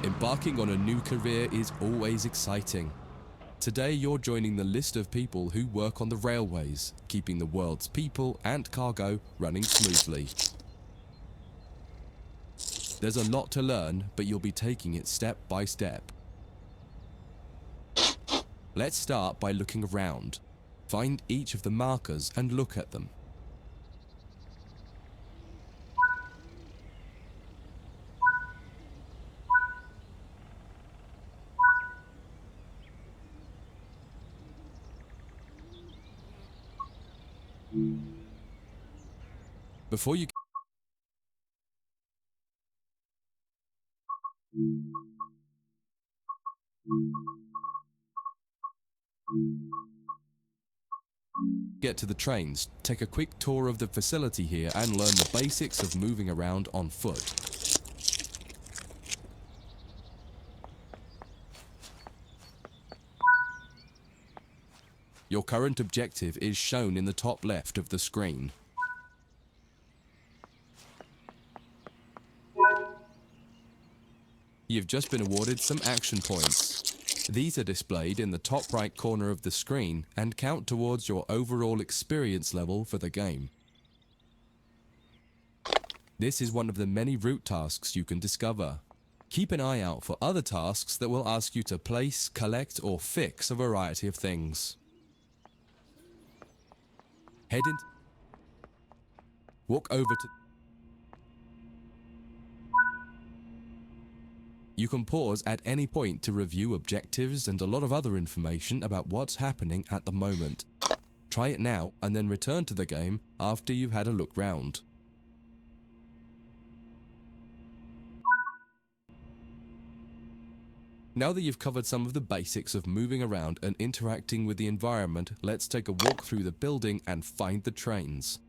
Embarking on a new career is always exciting. Today you're joining the list of people who work on the railways, keeping the world's people and cargo running smoothly. There's a lot to learn, but you'll be taking it step by step. Let's start by looking around. Find each of the markers and look at them. Before you get to the trains, take a quick tour of the facility here and learn the basics of moving around on foot. Your current objective is shown in the top left of the screen. You've just been awarded some action points. These are displayed in the top right corner of the screen and count towards your overall experience level for the game. This is one of the many route tasks you can discover. Keep an eye out for other tasks that will ask you to place, collect, or fix a variety of things. Head in. Walk over to. You can pause at any point to review objectives and a lot of other information about what's happening at the moment. Try it now and then return to the game after you've had a look round. Now that you've covered some of the basics of moving around and interacting with the environment, let's take a walk through the building and find the trains.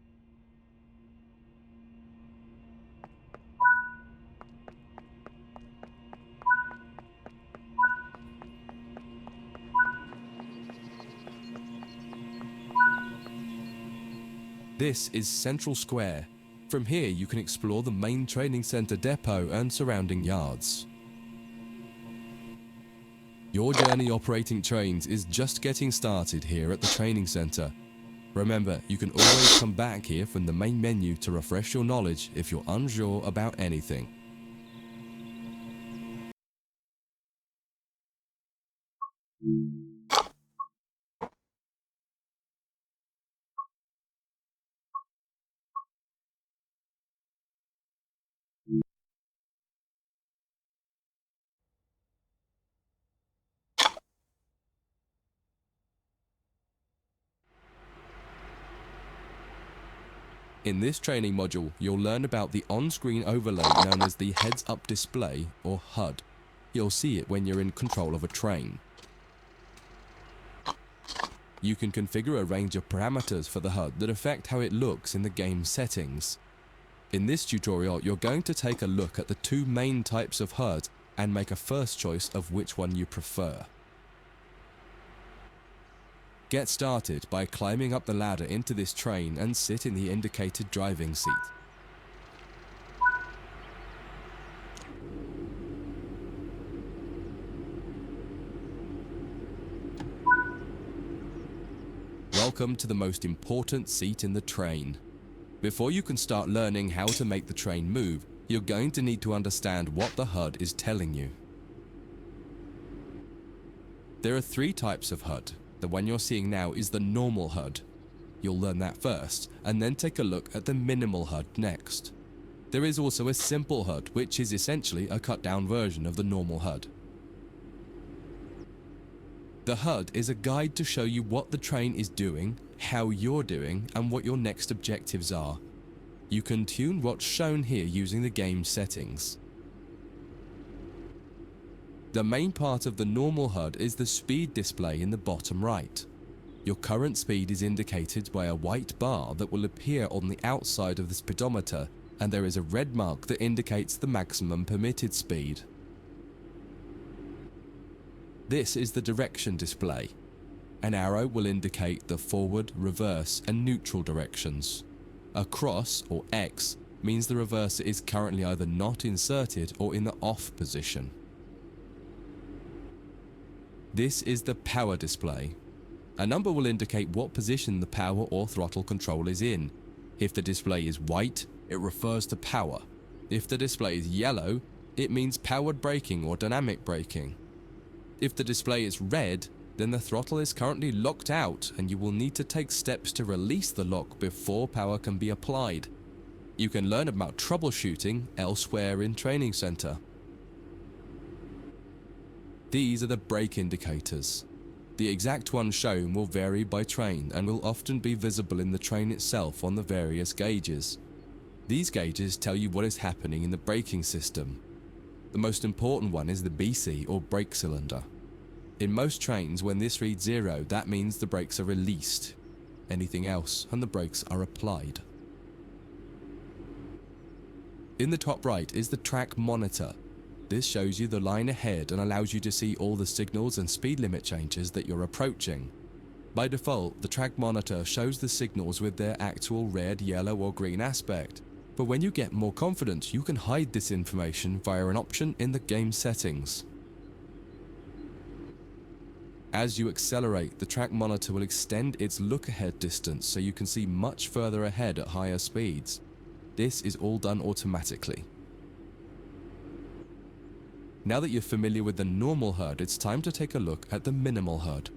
This is Central Square. From here you can explore the main training center depot and surrounding yards. Your journey operating trains is just getting started here at the training center. Remember, you can always come back here from the main menu to refresh your knowledge if you're unsure about anything. In this training module, you'll learn about the on-screen overlay known as the heads-up display, or HUD. You'll see it when you're in control of a train. You can configure a range of parameters for the HUD that affect how it looks in the game's settings. In this tutorial, you're going to take a look at the two main types of HUD and make a first choice of which one you prefer. Get started by climbing up the ladder into this train and sit in the indicated driving seat. Welcome to the most important seat in the train. Before you can start learning how to make the train move, you're going to need to understand what the HUD is telling you. There are three types of HUD. The one you're seeing now is the normal HUD. You'll learn that first, and then take a look at the minimal HUD next. There is also a simple HUD, which is essentially a cut-down version of the normal HUD. The HUD is a guide to show you what the train is doing, how you're doing, and what your next objectives are. You can tune what's shown here using the game settings. The main part of the normal HUD is the speed display in the bottom right. Your current speed is indicated by a white bar that will appear on the outside of the speedometer, and there is a red mark that indicates the maximum permitted speed. This is the direction display. An arrow will indicate the forward, reverse, and neutral directions. A cross, or X, means the reverser is currently either not inserted or in the off position. This is the power display. A number will indicate what position the power or throttle control is in. If the display is white, it refers to power. If the display is yellow, it means powered braking or dynamic braking. If the display is red, then the throttle is currently locked out and you will need to take steps to release the lock before power can be applied. You can learn about troubleshooting elsewhere in Training Center. These are the brake indicators. The exact one shown will vary by train and will often be visible in the train itself on the various gauges. These gauges tell you what is happening in the braking system. The most important one is the BC, or brake cylinder. In most trains, when this reads 0, that means the brakes are released. Anything else, and the brakes are applied. In the top right is the track monitor. This shows you the line ahead and allows you to see all the signals and speed limit changes that you're approaching. By default, the track monitor shows the signals with their actual red, yellow, or green aspect. But when you get more confident, you can hide this information via an option in the game settings. As you accelerate, the track monitor will extend its look-ahead distance so you can see much further ahead at higher speeds. This is all done automatically. Now that you're familiar with the normal HUD, it's time to take a look at the minimal HUD.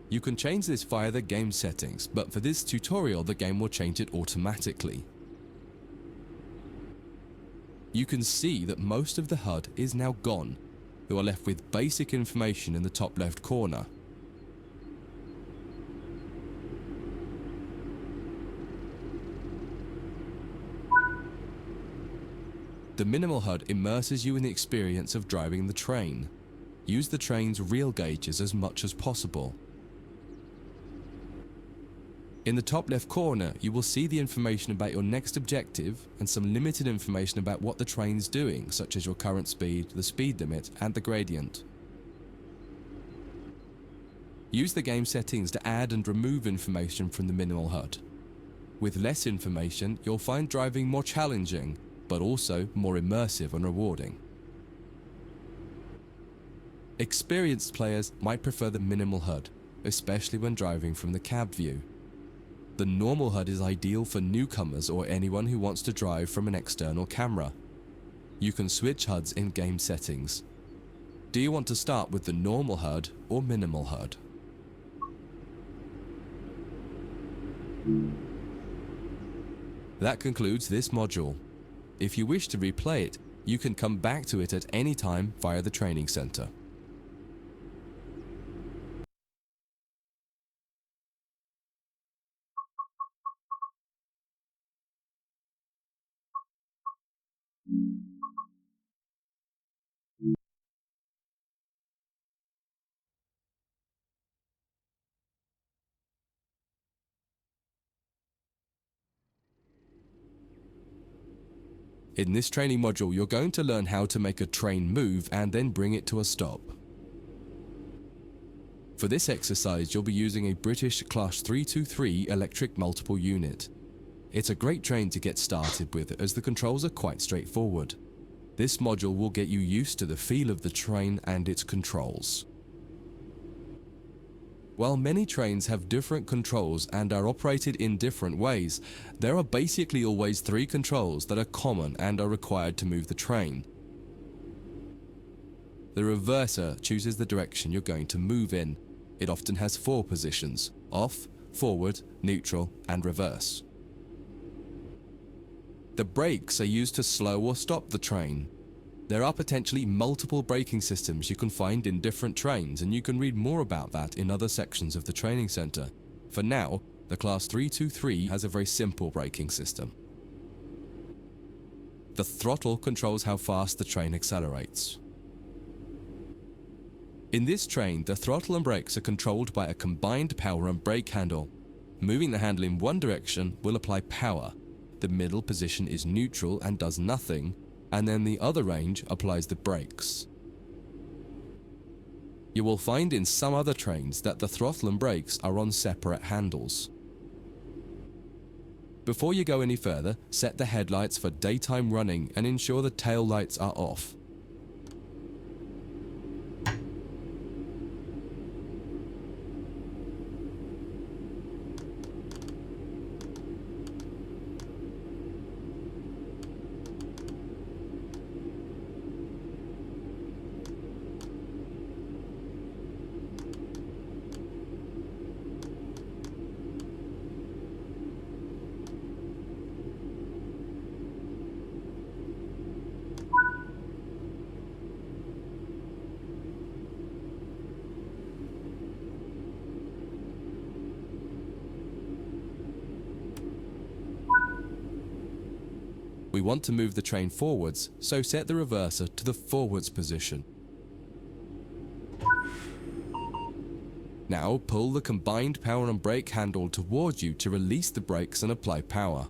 You can change this via the game settings, but for this tutorial the game will change it automatically. You can see that most of the HUD is now gone. You are left with basic information in the top left corner. The minimal HUD immerses you in the experience of driving the train. Use the train's real gauges as much as possible. In the top left corner, you will see the information about your next objective and some limited information about what the train's doing, such as your current speed, the speed limit, and the gradient. Use the game settings to add and remove information from the minimal HUD. With less information, you'll find driving more challenging, but also more immersive and rewarding. Experienced players might prefer the minimal HUD, especially when driving from the cab view. The normal HUD is ideal for newcomers or anyone who wants to drive from an external camera. You can switch HUDs in game settings. Do you want to start with the normal HUD or minimal HUD? That concludes this module. If you wish to replay it, you can come back to it at any time via the training center. In this training module, you're going to learn how to make a train move and then bring it to a stop. For this exercise, you'll be using a British Class 323 electric multiple unit. It's a great train to get started with as the controls are quite straightforward. This module will get you used to the feel of the train and its controls. While many trains have different controls and are operated in different ways, there are basically always 3 controls that are common and are required to move the train. The reverser chooses the direction you're going to move in. It often has 4 positions: off, forward, neutral, and reverse. The brakes are used to slow or stop the train. There are potentially multiple braking systems you can find in different trains, and you can read more about that in other sections of the training center. For now, the Class 323 has a very simple braking system. The throttle controls how fast the train accelerates. In this train, the throttle and brakes are controlled by a combined power and brake handle. Moving the handle in one direction will apply power. The middle position is neutral and does nothing, and then the other range applies the brakes. You will find in some other trains that the throttle and brakes are on separate handles. Before you go any further, set the headlights for daytime running and ensure the tail lights are off. We want to move the train forwards, so set the reverser to the forwards position. Now pull the combined power and brake handle towards you to release the brakes and apply power.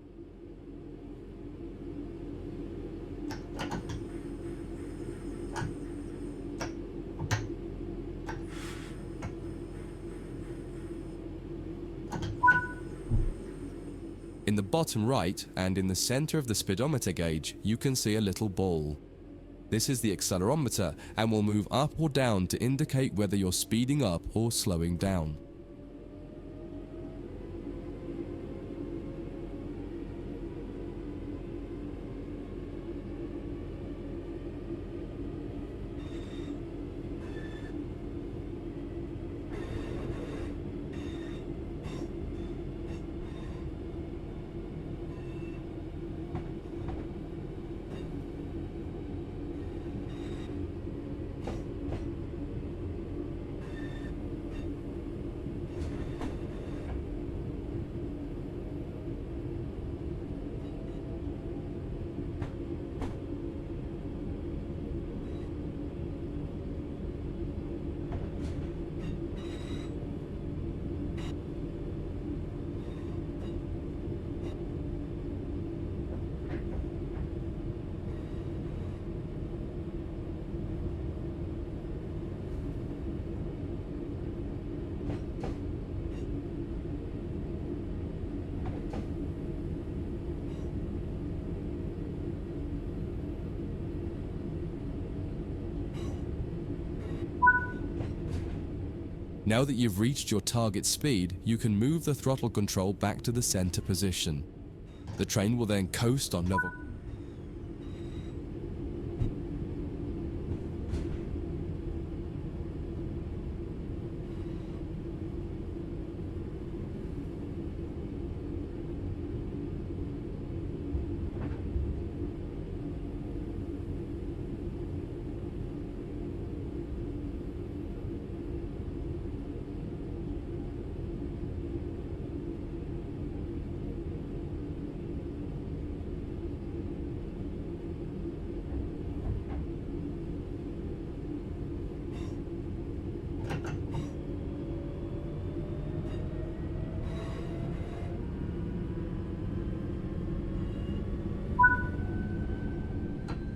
In the bottom right and in the center of the speedometer gauge, you can see a little ball. This is the accelerometer and will move up or down to indicate whether you're speeding up or slowing down. Now that you've reached your target speed, you can move the throttle control back to the center position. The train will then coast on level.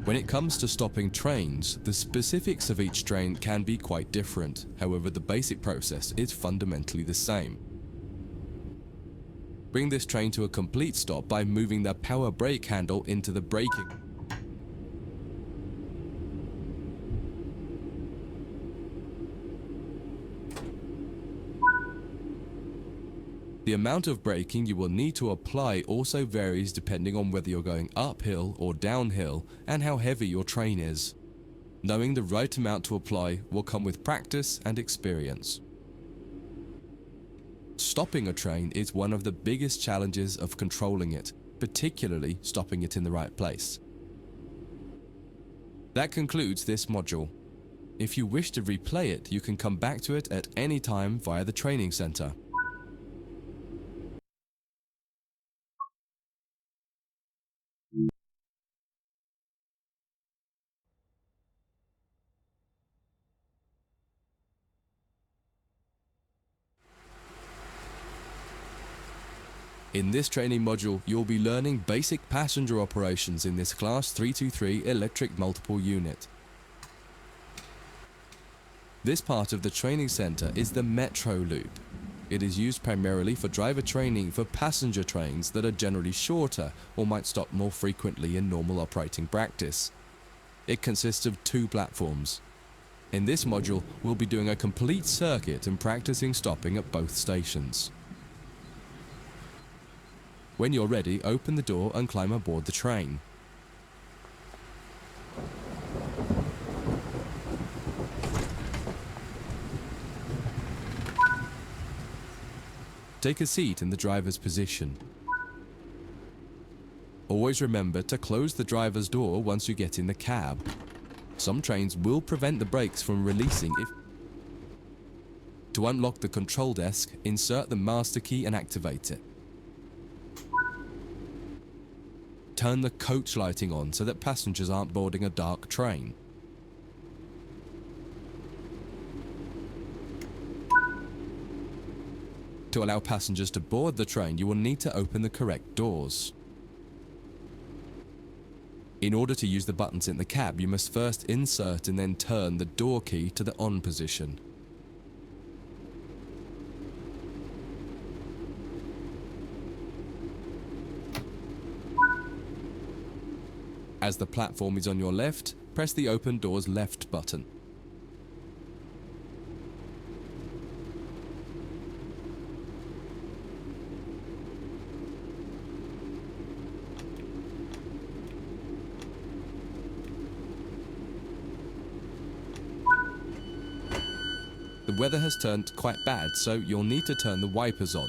When it comes to stopping trains, the specifics of each train can be quite different. However, the basic process is fundamentally the same. Bring this train to a complete stop by moving the power brake handle into the braking. The amount of braking you will need to apply also varies depending on whether you're going uphill or downhill and how heavy your train is. Knowing the right amount to apply will come with practice and experience. Stopping a train is one of the biggest challenges of controlling it, particularly stopping it in the right place. That concludes this module. If you wish to replay it, you can come back to it at any time via the training center. In this training module, you'll be learning basic passenger operations in this Class 323 electric multiple unit. This part of the training center is the metro loop. It is used primarily for driver training for passenger trains that are generally shorter or might stop more frequently in normal operating practice. It consists of 2 platforms. In this module, we'll be doing a complete circuit and practicing stopping at both stations. When you're ready, open the door and climb aboard the train. Take a seat in the driver's position. Always remember to close the driver's door once you get in the cab. Some trains will prevent the brakes from releasing if... To unlock the control desk, insert the master key and activate it. Turn the coach lighting on so that passengers aren't boarding a dark train. To allow passengers to board the train, you will need to open the correct doors. In order to use the buttons in the cab, you must first insert and then turn the door key to the on position. As the platform is on your left, press the open doors left button. The weather has turned quite bad, so you'll need to turn the wipers on.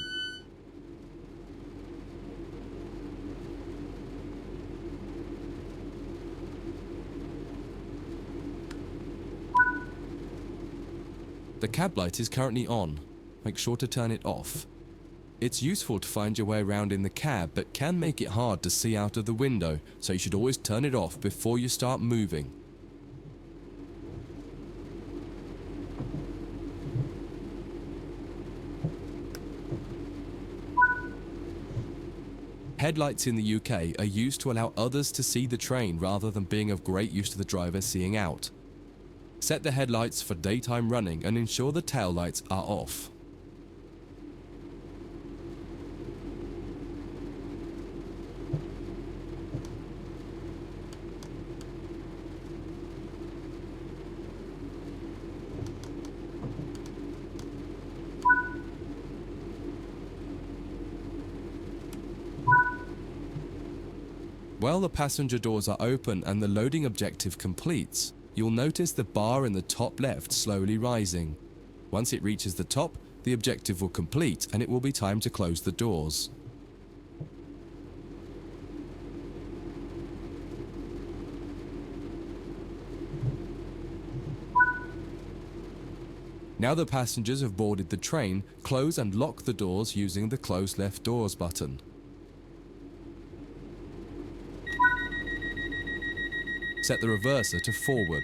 The cab light is currently on. Make sure to turn it off. It's useful to find your way around in the cab, but can make it hard to see out of the window, so you should always turn it off before you start moving. Headlights in the UK are used to allow others to see the train rather than being of great use to the driver seeing out. Set the headlights for daytime running and ensure the tail lights are off. While the passenger doors are open and the loading objective completes, you'll notice the bar in the top left slowly rising. Once it reaches the top, the objective will complete and it will be time to close the doors. Now the passengers have boarded the train, close and lock the doors using the close left doors button. Set the reverser to forward.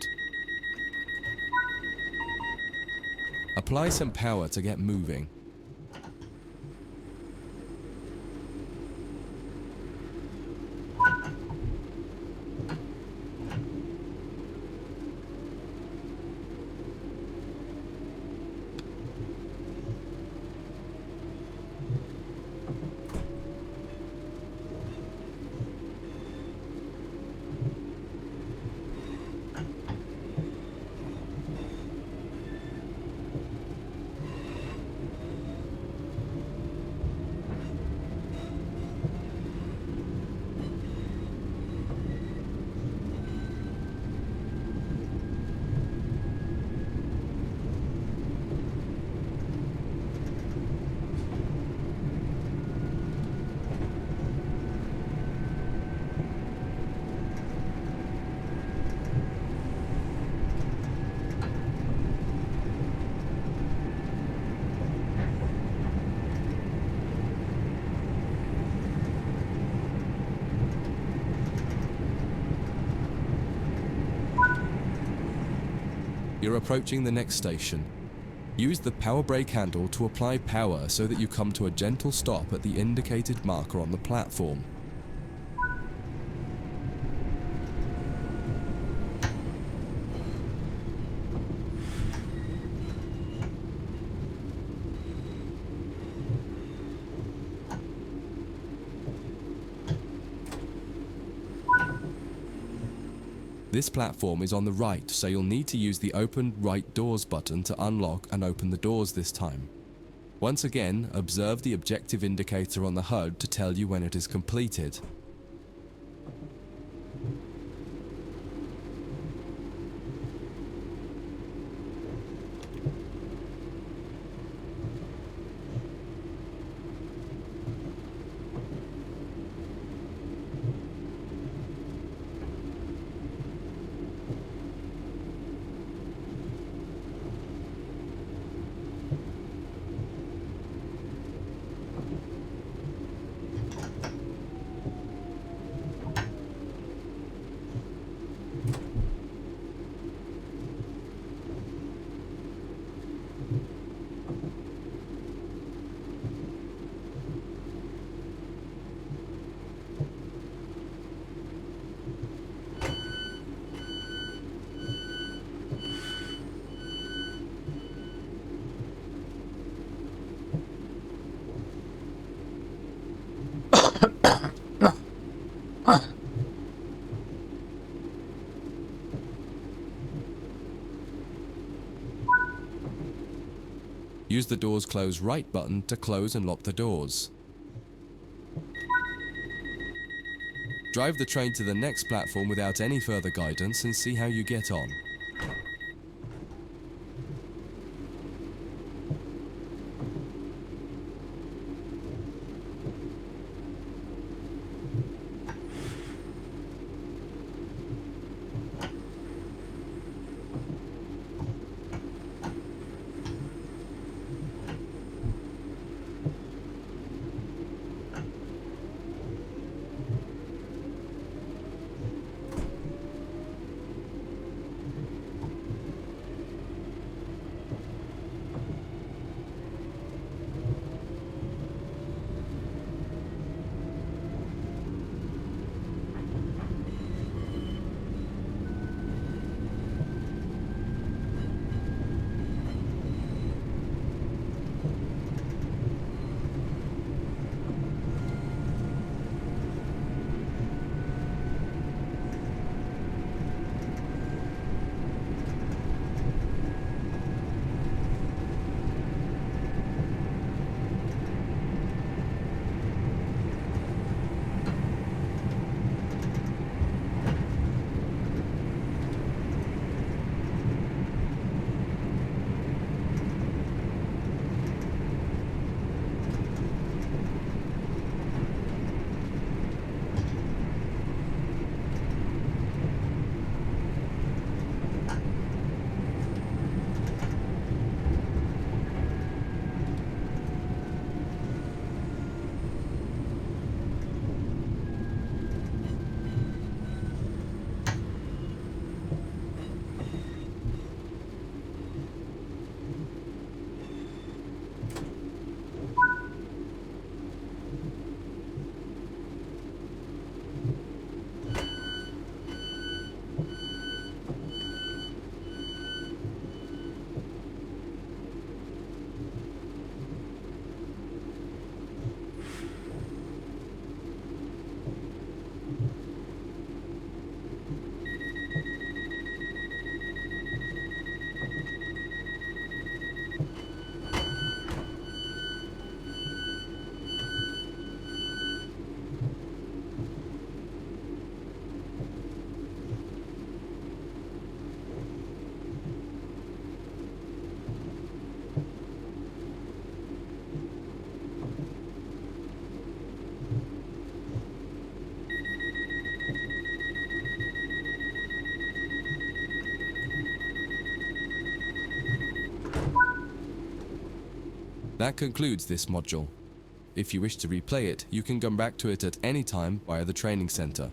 Apply some power to get moving. You're approaching the next station. Use the power brake handle to apply power so that you come to a gentle stop at the indicated marker on the platform. This platform is on the right, so you'll need to use the Open Right Doors button to unlock and open the doors this time. Once again, observe the objective indicator on the HUD to tell you when it is completed. Use the doors close right button to close and lock the doors. Drive the train to the next platform without any further guidance and see how you get on. That concludes this module. If you wish to replay it, you can come back to it at any time via the training center.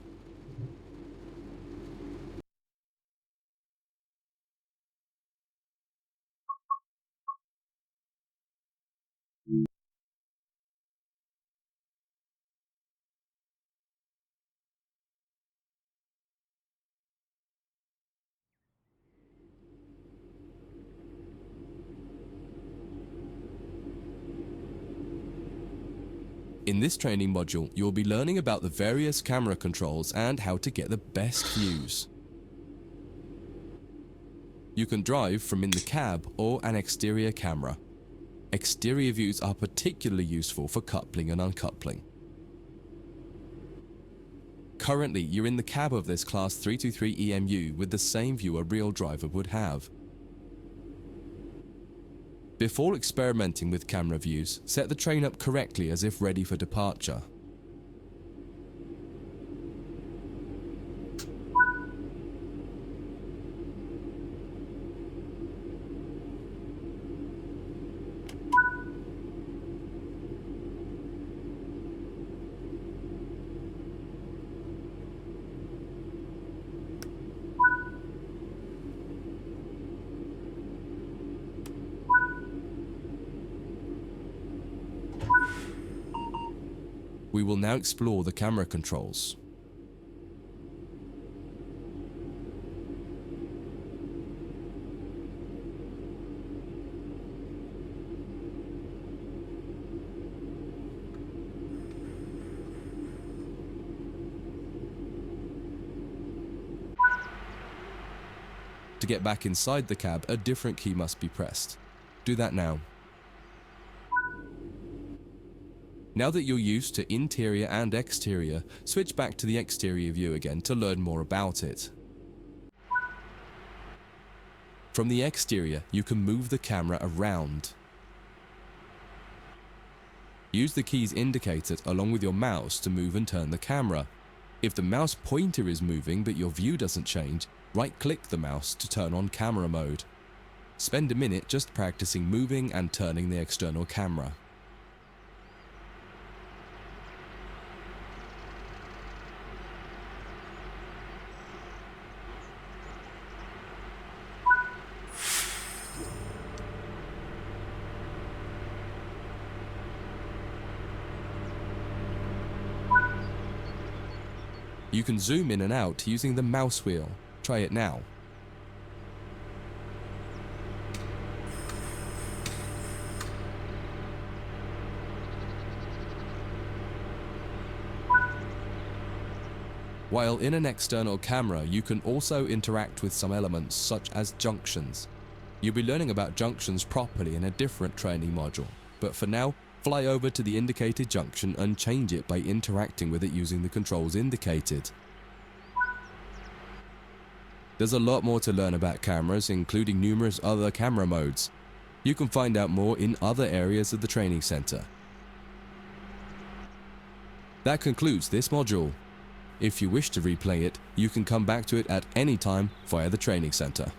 In this training module, you will be learning about the various camera controls and how to get the best views. You can drive from in the cab or an exterior camera. Exterior views are particularly useful for coupling and uncoupling. Currently, you're in the cab of this Class 323 EMU with the same view a real driver would have. Before experimenting with camera views, set the train up correctly as if ready for departure. We will now explore the camera controls. To get back inside the cab, a different key must be pressed. Do that now. Now that you're used to interior and exterior, switch back to the exterior view again to learn more about it. From the exterior, you can move the camera around. Use the keys indicated along with your mouse to move and turn the camera. If the mouse pointer is moving but your view doesn't change, right-click the mouse to turn on camera mode. Spend a minute just practicing moving and turning the external camera. You can zoom in and out using the mouse wheel. Try it now. While in an external camera, you can also interact with some elements such as junctions. You'll be learning about junctions properly in a different training module, but for now, fly over to the indicated junction and change it by interacting with it using the controls indicated. There's a lot more to learn about cameras, including numerous other camera modes. You can find out more in other areas of the training center. That concludes this module. If you wish to replay it, you can come back to it at any time via the training center.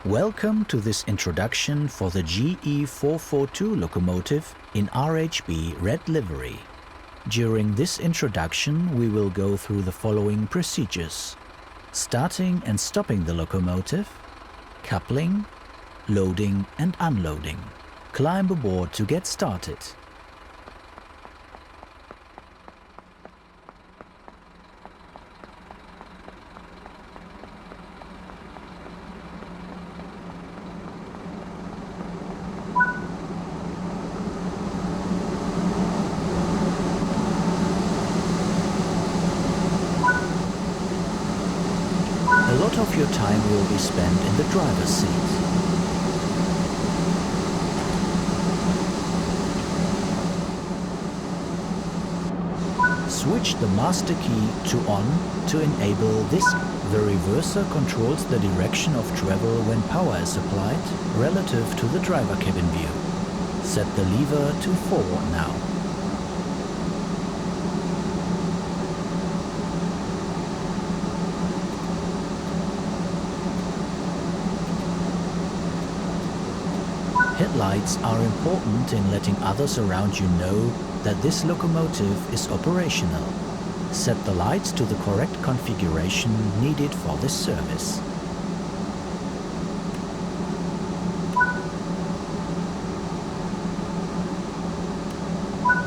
Welcome to this introduction for the GE442 locomotive in RHB red livery. During this introduction we will go through the following procedures: starting and stopping the locomotive, coupling, loading and unloading. Climb aboard to get started. A lot of your time will be spent in the driver's seat. Switch the master key to on to enable this. The reverser controls the direction of travel when power is applied relative to the driver cabin view. Set the lever to 4 now. Headlights are important in letting others around you know that this locomotive is operational. Set the lights to the correct configuration needed for this service.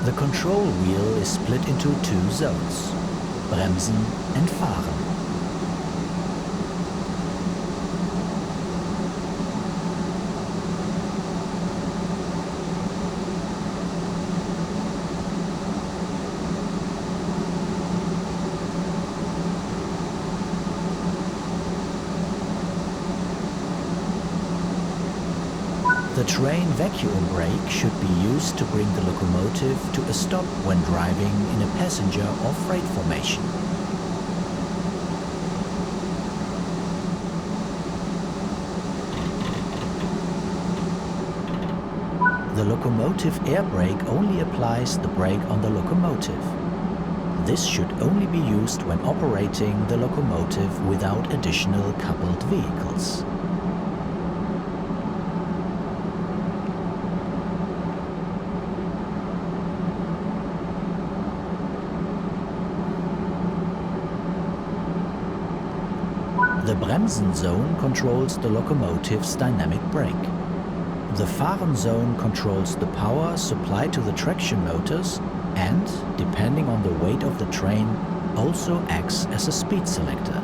The control wheel is split into 2 zones: Bremsen and Fahren. The train vacuum brake should be used to bring the locomotive to a stop when driving in a passenger or freight formation. The locomotive air brake only applies the brake on the locomotive. This should only be used when operating the locomotive without additional coupled vehicles. The Bremsen zone controls the locomotive's dynamic brake. The Fahren zone controls the power supplied to the traction motors and, depending on the weight of the train, also acts as a speed selector.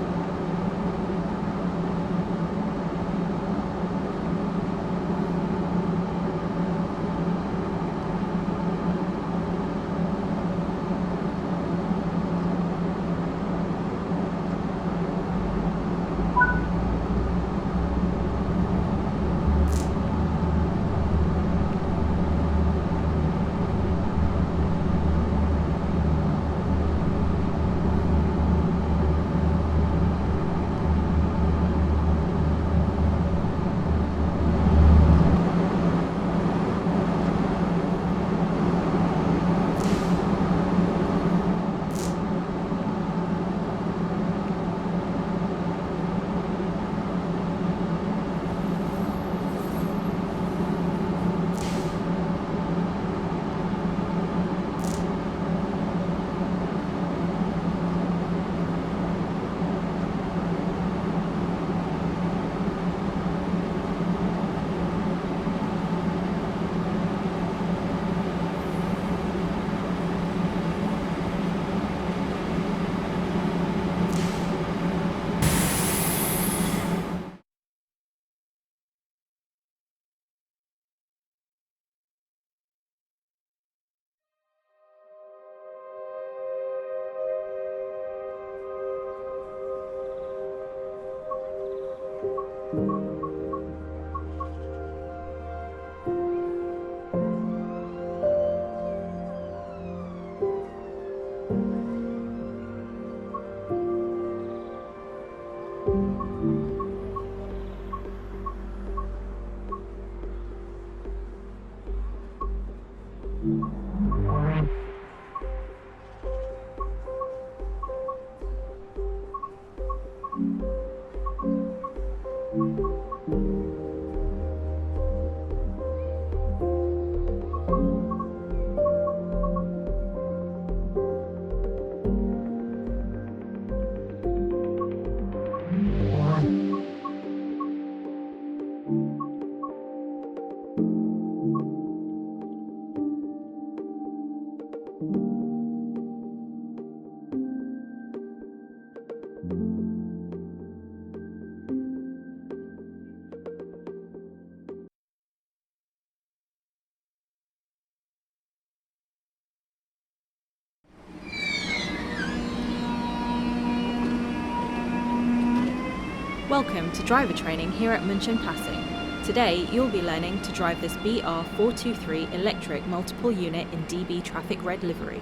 Welcome to driver training here at München Passing. Today you'll be learning to drive this BR423 electric multiple unit in DB Traffic Red livery.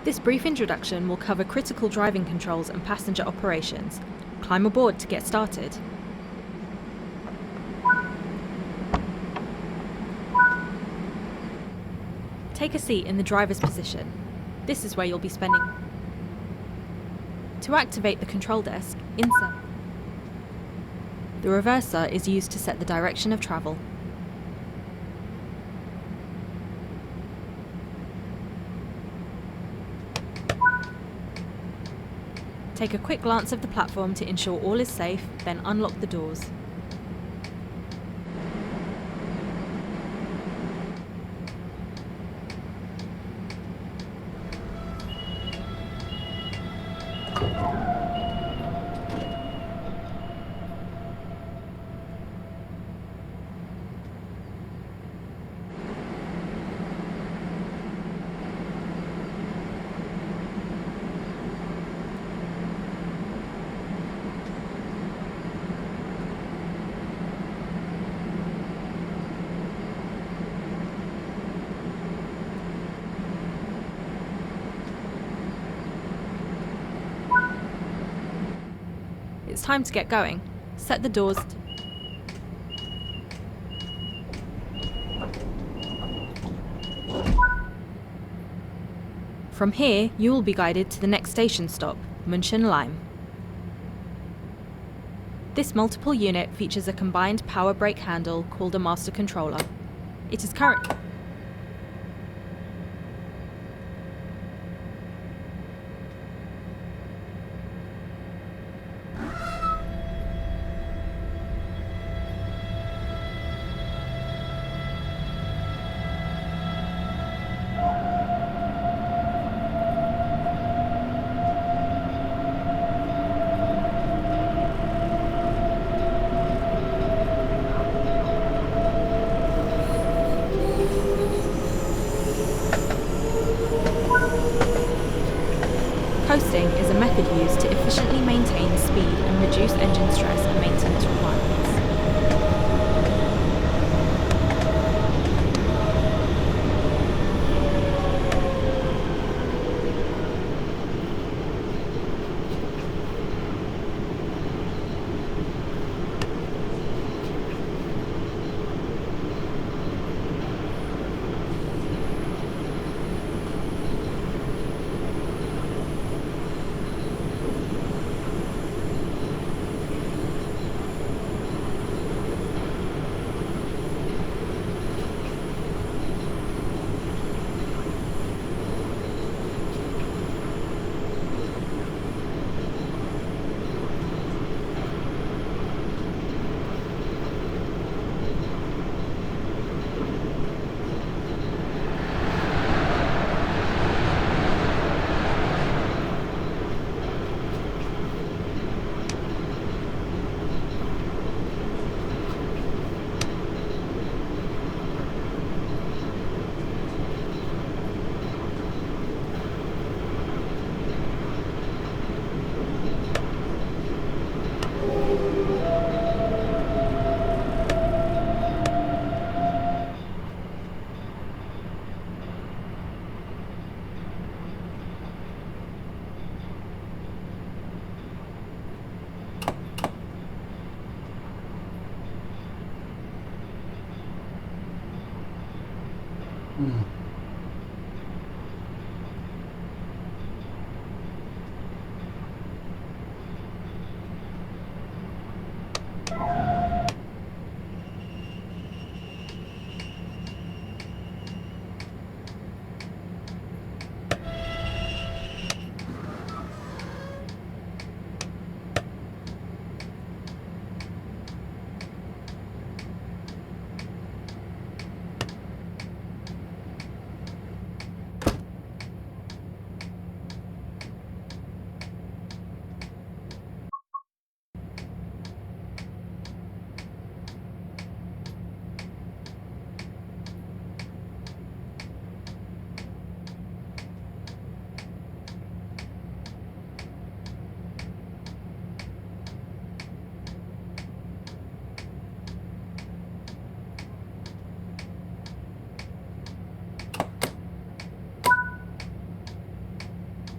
This brief introduction will cover critical driving controls and passenger operations. Climb aboard to get started. Take a seat in the driver's position. This is where you'll be spending. To activate the control desk, insert. The reverser is used to set the direction of travel. Take a quick glance of the platform to ensure all is safe, then unlock the doors. It's time to get going. Set the doors. From here, you will be guided to the next station stop, München-Leim. This multiple unit features a combined power brake handle called a master controller. It is currently Coasting is a method used to efficiently maintain speed and reduce engine stress and maintenance requirements.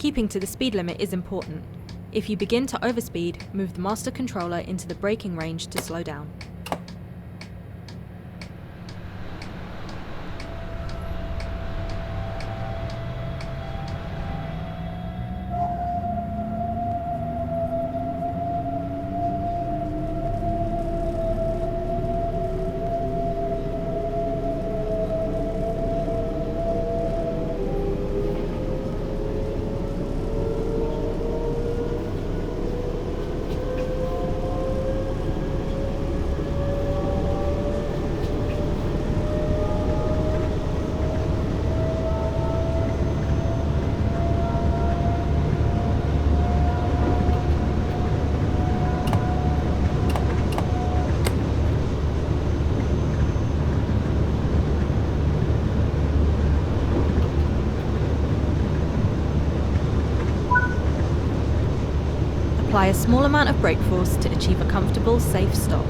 Keeping to the speed limit is important. If you begin to overspeed, move the master controller into the braking range to slow down. Apply a small amount of brake force to achieve a comfortable, safe stop.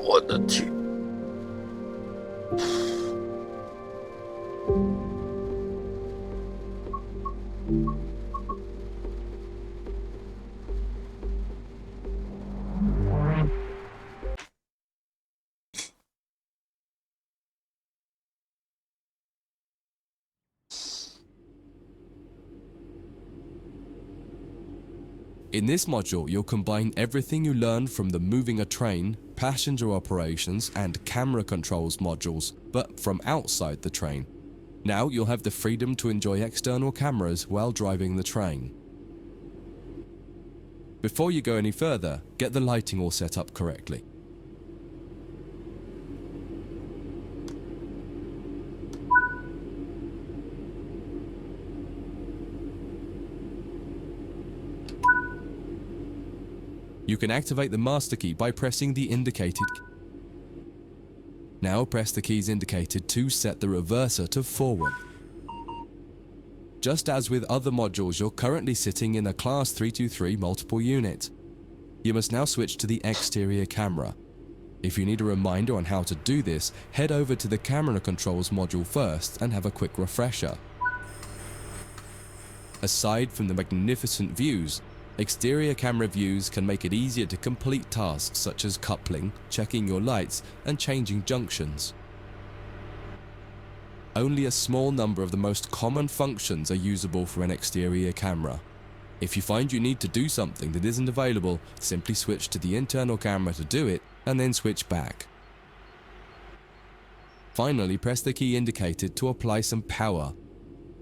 我的天！In this module, you'll combine everything you learned from the moving a train, passenger operations, and camera controls modules, but from outside the train. Now you'll have the freedom to enjoy external cameras while driving the train. Before you go any further, get the lighting all set up correctly. You can activate the master key by pressing the indicated key. Now press the keys indicated to set the reverser to forward. Just as with other modules, you're currently sitting in a Class 323 multiple unit. You must now switch to the exterior camera. If you need a reminder on how to do this, head over to the camera controls module first and have a quick refresher. Aside from the magnificent views, exterior camera views can make it easier to complete tasks such as coupling, checking your lights, and changing junctions. Only a small number of the most common functions are usable for an exterior camera. If you find you need to do something that isn't available, simply switch to the internal camera to do it, and then switch back. Finally, press the key indicated to apply some power.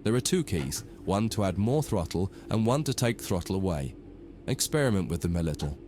There are two keys, one to add more throttle and one to take throttle away. Experiment with them a little.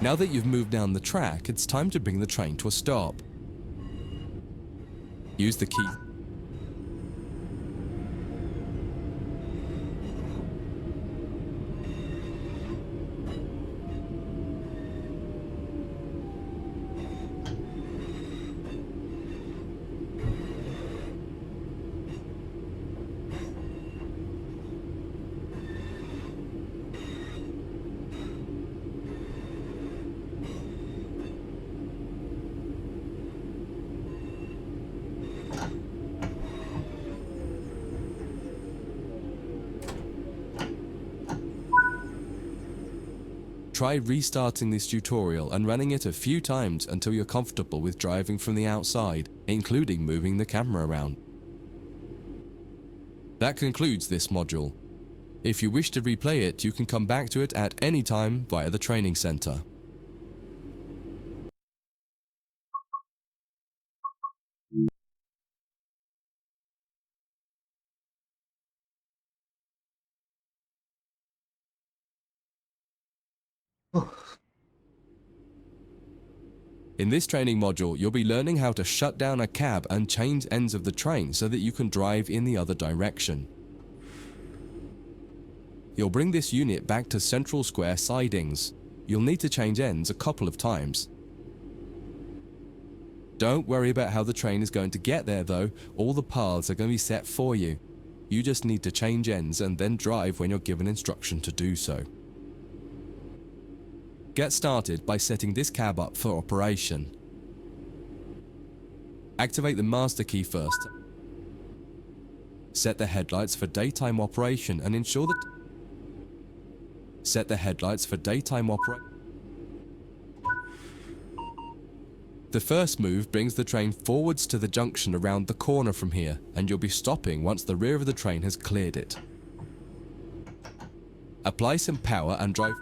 Now that you've moved down the track, it's time to bring the train to a stop. Use the key. Try restarting this tutorial and running it a few times until you're comfortable with driving from the outside, including moving the camera around. That concludes this module. If you wish to replay it, you can come back to it at any time via the training center. In this training module, you'll be learning how to shut down a cab and change ends of the train so that you can drive in the other direction. You'll bring this unit back to central square sidings. You'll need to change ends a couple of times. Don't worry about how the train is going to get there though, all the paths are going to be set for you. You just need to change ends and then drive when you're given instruction to do so. Get started by setting this cab up for operation. Activate the master key first. Set the headlights for daytime operation and ensure that... Set the headlights for daytime operation. The first move brings the train forwards to the junction around the corner from here, and you'll be stopping once the rear of the train has cleared it. Apply some power and drive...